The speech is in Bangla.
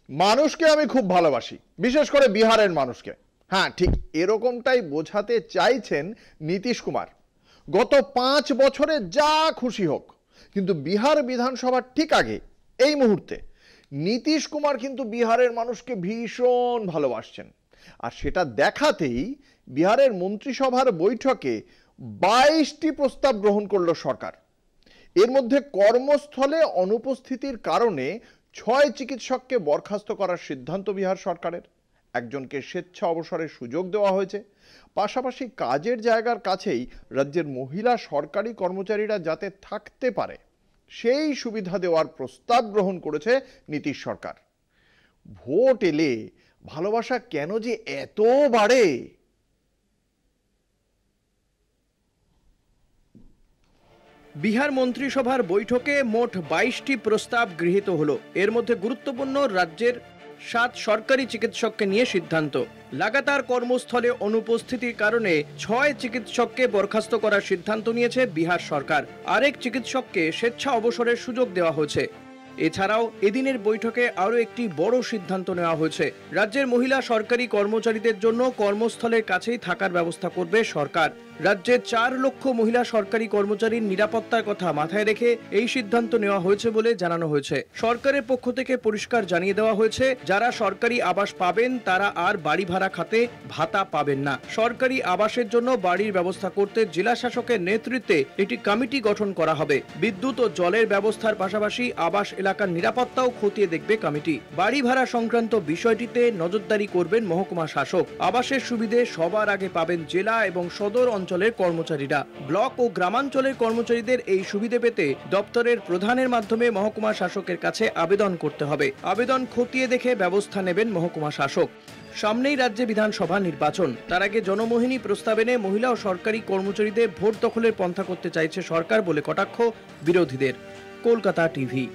মানুষকে আমি খুব ভালোবাসি, বিশেষ করে বিহারের মানুষকে। হ্যাঁ, ঠিক এরকমটাই বোঝাতে চাইছেন নীতিশ কুমার। গত 5 বছরে যা খুশি হোক, কিন্তু বিহার বিধানসভার ঠিক আগে এই মুহূর্তে নীতিশ কুমার কিন্তু বিহারের মানুষকে ভীষণ ভালোবাসছেন। আর সেটা দেখাতেই বিহারের মন্ত্রিসভার বৈঠকে 22টি প্রস্তাব গ্রহণ করল সরকার। এর মধ্যে কর্মস্থলে অনুপস্থিতির কারণে 6 চিকিৎসককে বরখাস্ত করার সিদ্ধান্ত বিহার সরকারের। একজনকে স্বেচ্ছা অবসরের সুযোগ দেওয়া হয়েছে। পাশাপাশি কাজের জায়গার কাছেই রাজ্যের মহিলা সরকারি কর্মচারীরা যাতে থাকতে পারে সেই সুবিধা দেওয়ার প্রস্তাব গ্রহণ করেছে নীতিশ সরকার। ভোট এলে ভালোবাসা কেন যে এত বাড়ে! বিহার মন্ত্রিসভার বৈঠকে মোট 22টি প্রস্তাব গৃহীত হলো। এর মধ্যে গুরুত্বপূর্ণ রাজ্যের 7 সরকারি চিকিৎসককে নিয়ে সিদ্ধান্ত। লাগাতার কর্মস্থলে অনুপস্থিতির কারণে 6 চিকিৎসককে বরখাস্ত করার সিদ্ধান্ত নিয়েছে বিহার সরকার। আরেক চিকিৎসককে স্বেচ্ছা অবসরের সুযোগ দেওয়া হয়েছে। এছাড়াও এদিনের বৈঠকে আরও একটি বড় সিদ্ধান্ত নেওয়া হয়েছে। রাজ্যের মহিলা সরকারি কর্মচারীদের জন্য কর্মস্থলের কাছেই থাকার ব্যবস্থা করবে সরকার। রাজ্যের 4 লক্ষ মহিলা সরকারি কর্মচারীর নিরাপত্তার কথা মাথায় রেখে এই সিদ্ধান্ত নেওয়া হয়েছে বলে জানানো হয়েছে। সরকারের পক্ষ থেকে পরিষ্কার জানিয়ে দেওয়া হয়েছে, যারা সরকারি আবাস পাবেন তারা আর বাড়ি ভাড়া খাতে ভাতা পাবেন না। সরকারি আবাসের জন্য বাড়ির ব্যবস্থা করতে জেলা শাসকের নেতৃত্বে একটি কমিটি গঠন করা হবে। বিদ্যুৎ ও জলের ব্যবস্থার পাশাপাশি আবাস এলাকার নিরাপত্তাও খতিয়ে দেখবে কমিটি। বাড়ি ভাড়া সংক্রান্ত বিষয়টিতে নজরদারি করবেন মহকুমা শাসক। আবাসের সুবিধে সবার আগে পাবেন জেলা এবং সদর অঞ্চলের কর্মচারীরা। ব্লক ও গ্রামাঞ্চলের কর্মচারীদের এই সুবিধে পেতে দপ্তরের প্রধানের মাধ্যমে মহকুমা শাসকের কাছে আবেদন করতে হবে। আবেদন খতিয়ে দেখে ব্যবস্থা নেবেন মহকুমা শাসক। সামনেই রাজ্যে বিধানসভা নির্বাচন। তার আগে জনমোহিনী প্রস্তাব এনে মহিলা ও সরকারি কর্মচারীদের ভোট দখলের পন্থা করতে চাইছে সরকার বলে কটাক্ষ বিরোধীদের। কলকাতা টিভি।